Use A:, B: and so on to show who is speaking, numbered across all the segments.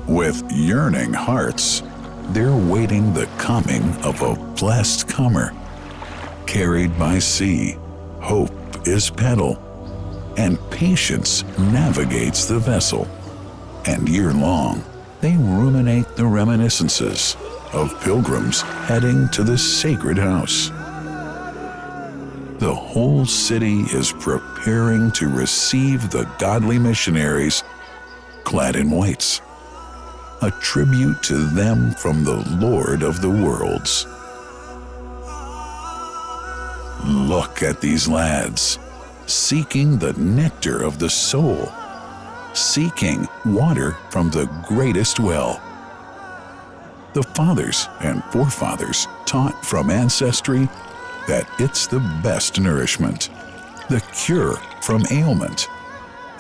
A: With yearning hearts, they're waiting the coming of a blessed comer. Carried by sea, hope is paddle, and patience navigates the vessel. And year-long, they ruminate the reminiscences of pilgrims heading to the sacred house. The whole city is preparing to receive the godly missionaries clad in whites, a tribute to them from the Lord of the worlds. Look at these lads, seeking the nectar of the soul, seeking water from the greatest well. The fathers and forefathers taught from ancestry that it's the best nourishment, the cure from ailment,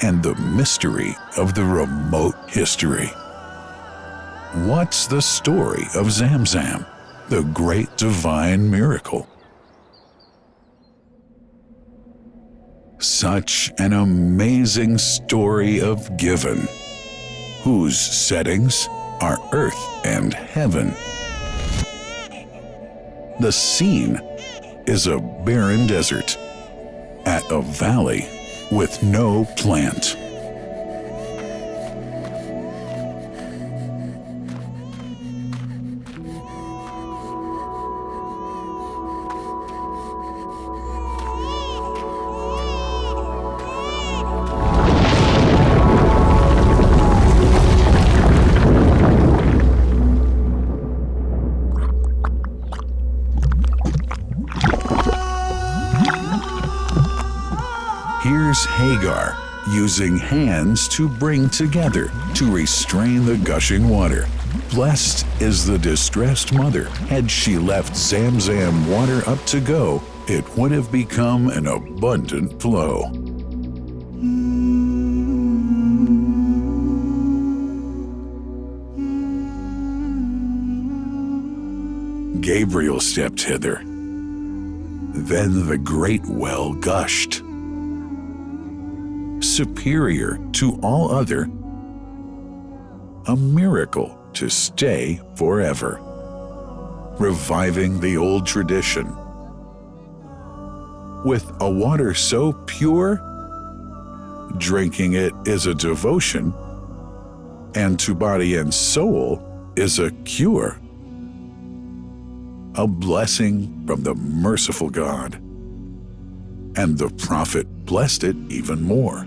A: and the mystery of the remote history. What's the story of Zamzam, the great divine miracle? Such an amazing story of giving, whose settings are earth and heaven. The scene is a barren desert at a valley with no plant. Here's Hagar using hands to bring together, to restrain the gushing water. Blessed is the distressed mother. Had she left Zamzam water up to go, it would have become an abundant flow. Gabriel stepped hither. Then the great well gushed. Superior to all other, a miracle to stay forever, reviving the old tradition. With a water so pure, drinking it is a devotion, and to body and soul is a cure, a blessing from the merciful God. And the prophet blessed it even more.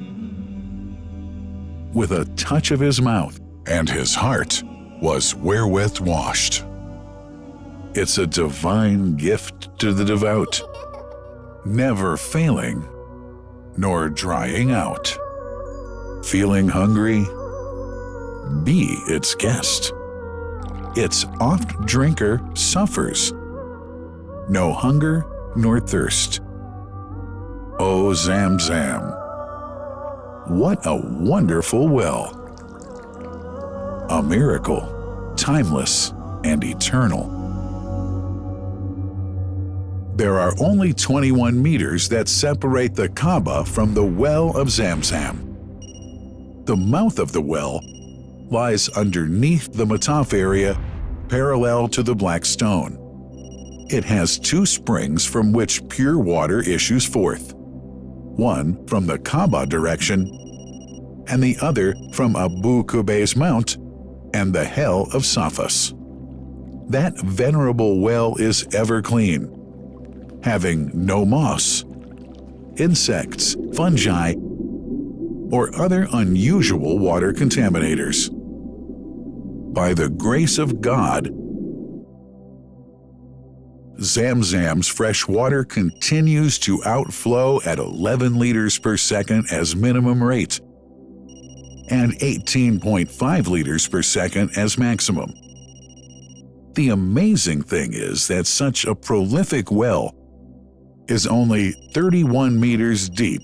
A: With a touch of his mouth, and his heart was wherewith washed. It's a divine gift to the devout, never failing nor drying out. Feeling hungry? Be its guest. Its oft drinker suffers, no hunger nor thirst. O Zamzam, what a wonderful well! A miracle, timeless and eternal. There are only 21 meters that separate the Kaaba from the well of Zamzam. The mouth of the well lies underneath the Mataf area, parallel to the Black Stone. It has two springs from which pure water issues forth. One from the Kaaba direction, and the other from Abu Qubay's Mount and the Hell of Safas. That venerable well is ever clean, having no moss, insects, fungi, or other unusual water contaminators. By the grace of God, Zamzam's fresh water continues to outflow at 11 liters per second as minimum rate and 18.5 liters per second as maximum. The amazing thing is that such a prolific well is only 31 meters deep,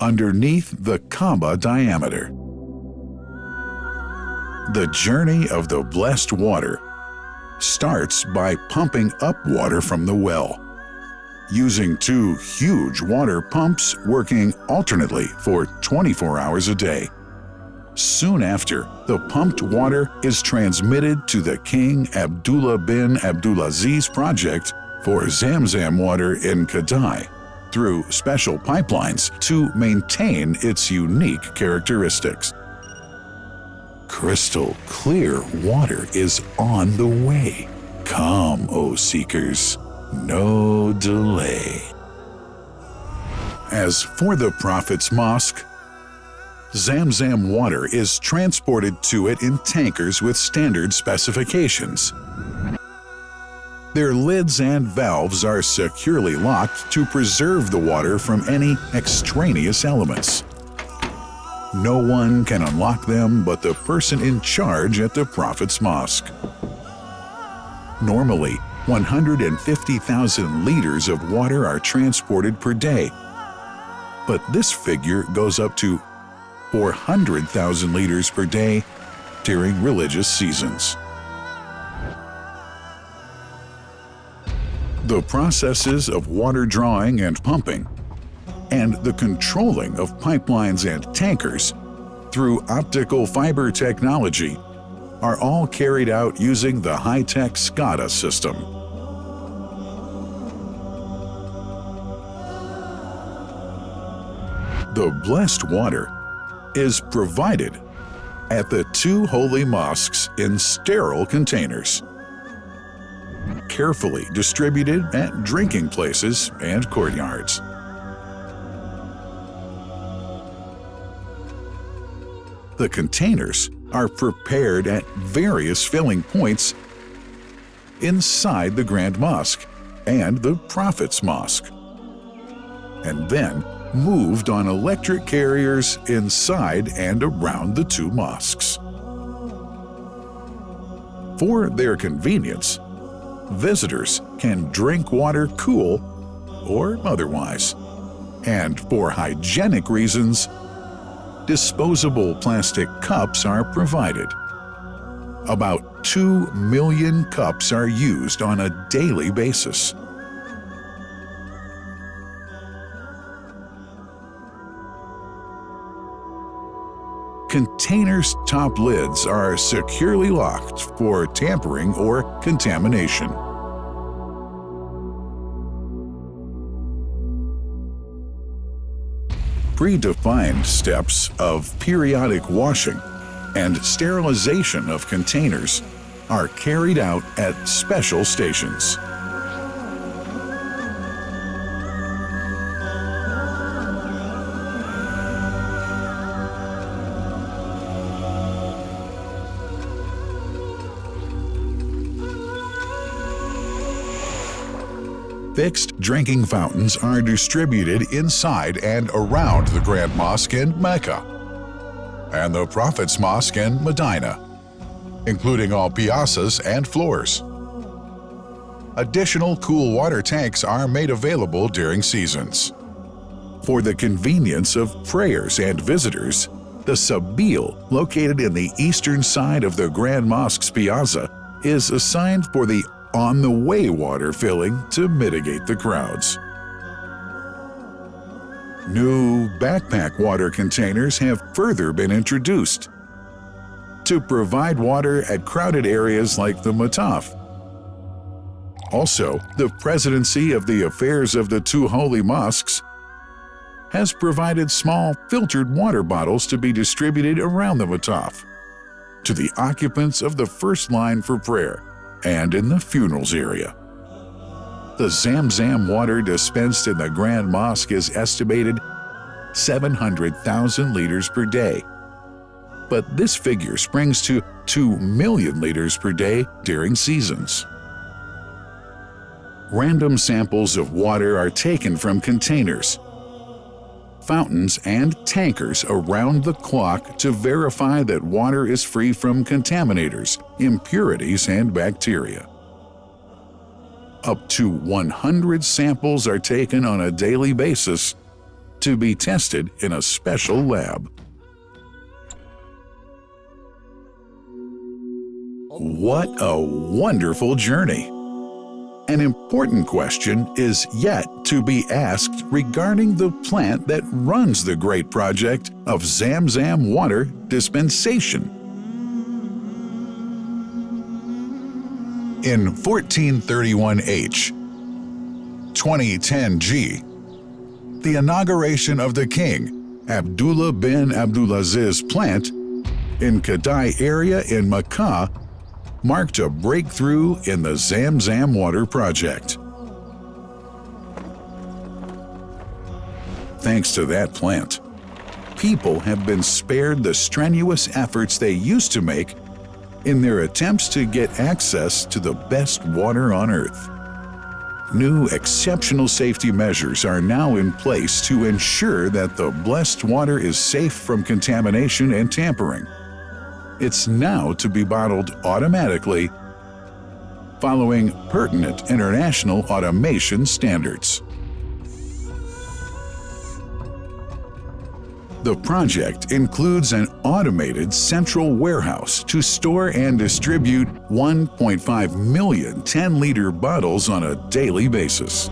A: underneath the Kaaba diameter. The journey of the blessed water starts by pumping up water from the well, using two huge water pumps working alternately for 24 hours a day. Soon after, the pumped water is transmitted to the King Abdullah bin Abdulaziz project for Zamzam water in Kadai through special pipelines to maintain its unique characteristics. Crystal clear water is on the way. Come, O seekers, no delay. As for the Prophet's Mosque, Zamzam water is transported to it in tankers with standard specifications. Their lids and valves are securely locked to preserve the water from any extraneous elements. No one can unlock them but the person in charge at the Prophet's Mosque. Normally, 150,000 liters of water are transported per day, but this figure goes up to 400,000 liters per day during religious seasons. The processes of water drawing and pumping, and the controlling of pipelines and tankers through optical fiber technology are all carried out using the high-tech SCADA system. The blessed water is provided at the two holy mosques in sterile containers, carefully distributed at drinking places and courtyards. The containers are prepared at various filling points inside the Grand Mosque and the Prophet's Mosque, and then moved on electric carriers inside and around the two mosques. For their convenience, visitors can drink water cool or otherwise, and for hygienic reasons, disposable plastic cups are provided. About 2 million cups are used on a daily basis. Containers' top lids are securely locked for tampering or contamination. Predefined steps of periodic washing and sterilization of containers are carried out at special stations. Fixed drinking fountains are distributed inside and around the Grand Mosque in Mecca and the Prophet's Mosque in Medina, including all piazzas and floors. Additional cool water tanks are made available during seasons. For the convenience of prayers and visitors, the Sabil, located in the eastern side of the Grand Mosque's piazza, is assigned for the on-the-way water filling to mitigate the crowds. New backpack water containers have further been introduced to provide water at crowded areas like the Mataf. Also, the Presidency of the Affairs of the Two Holy Mosques has provided small filtered water bottles to be distributed around the Mataf to the occupants of the first line for prayer and in the funerals area. The Zamzam water dispensed in the Grand Mosque is estimated 700,000 liters per day, but this figure springs to 2 million liters per day during seasons. Random samples of water are taken from containers, fountains, and tankers around the clock to verify that water is free from contaminators, impurities, and bacteria. Up to 100 samples are taken on a daily basis to be tested in a special lab. What a wonderful journey! An important question is yet to be asked regarding the plant that runs the great project of Zamzam water dispensation. In 1431H, 2010G, the inauguration of the king, Abdullah bin Abdulaziz plant in Kadai area in Makkah marked a breakthrough in the Zamzam water project. Thanks to that plant, people have been spared the strenuous efforts they used to make in their attempts to get access to the best water on earth. New exceptional safety measures are now in place to ensure that the blessed water is safe from contamination and tampering. It's now to be bottled automatically following pertinent international automation standards. The project includes an automated central warehouse to store and distribute 1.5 million 10-liter bottles on a daily basis.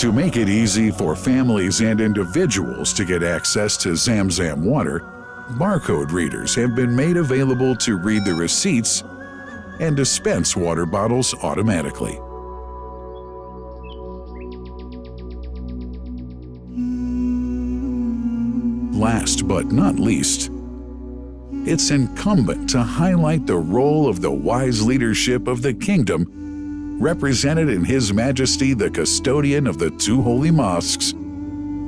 A: To make it easy for families and individuals to get access to Zamzam water, barcode readers have been made available to read the receipts and dispense water bottles automatically. Last but not least, it's incumbent to highlight the role of the wise leadership of the kingdom, represented in His Majesty the custodian of the two holy mosques,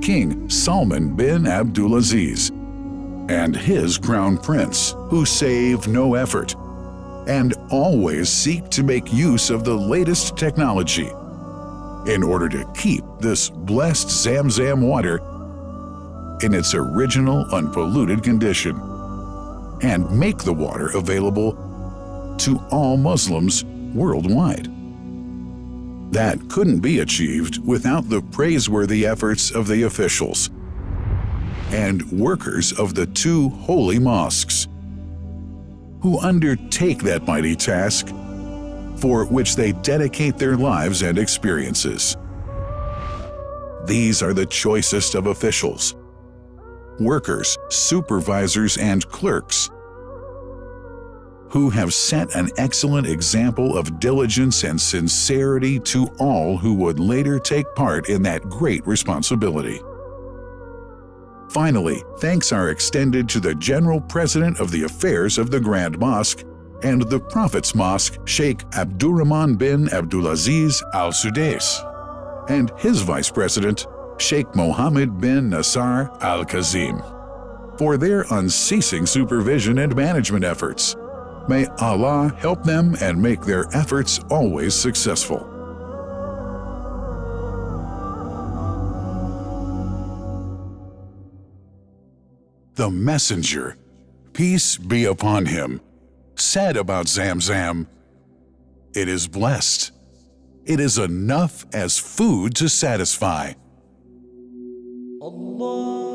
A: King Salman bin Abdulaziz, and his crown prince, who save no effort and always seek to make use of the latest technology in order to keep this blessed Zamzam water in its original unpolluted condition and make the water available to all Muslims worldwide. That couldn't be achieved without the praiseworthy efforts of the officials and workers of the two holy mosques, who undertake that mighty task for which they dedicate their lives and experiences. These are the choicest of officials, workers, supervisors, and clerks, who have set an excellent example of diligence and sincerity to all who would later take part in that great responsibility. Finally, thanks are extended to the General President of the Affairs of the Grand Mosque and the Prophet's Mosque, Sheikh Abdurrahman bin Abdulaziz Al Sudais, and his Vice President, Sheikh Mohammed bin Nasar Al Kazim, for their unceasing supervision and management efforts. May Allah help them and make their efforts always successful. The Messenger, peace be upon him, said about Zamzam, "It is blessed. It is enough as food to satisfy."
B: Allah